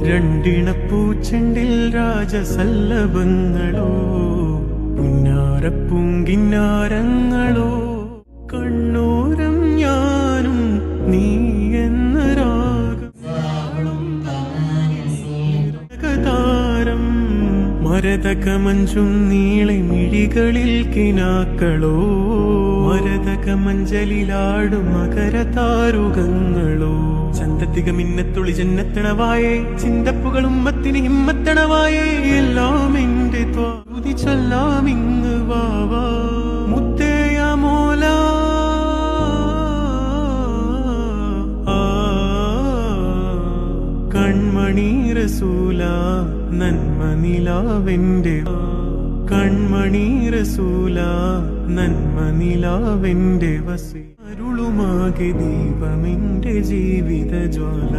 രണ്ടിണപ്പൂച്ചെണ്ടിൽ രാജസല്ലഭങ്ങളോ പുന്നാരപ്പൂങ്കിന്നാരങ്ങളോ കണ്ണൂരം ഞാനും നീ എന്ന രാഗതാരം മരതകമഞ്ചും നീളെ മിഴികളിൽ കിനാക്കളോ മരതകമഞ്ചലിലാടും മകരതാരുകങ്ങളോ ചന്തത്തിക മിന്നത്തുളി ജന്നത്തണവായേ ചിന്തപ്പുകളും മത്തിന് ഹിമ്മത്തണവായേ എല്ലാം എന്റെ ത്വാതി ചൊല്ലാം ഇങ്ങ് വാവാ മുത്തേയ മോല കൺമണി റസൂല നന്മ നിലാവെന്റെ കൺമണി റസൂല നന്മ നിലാവെന്റെ വസി അരുളുമാകെ ദീപമെന്റെ ജീവിത ജ്വാല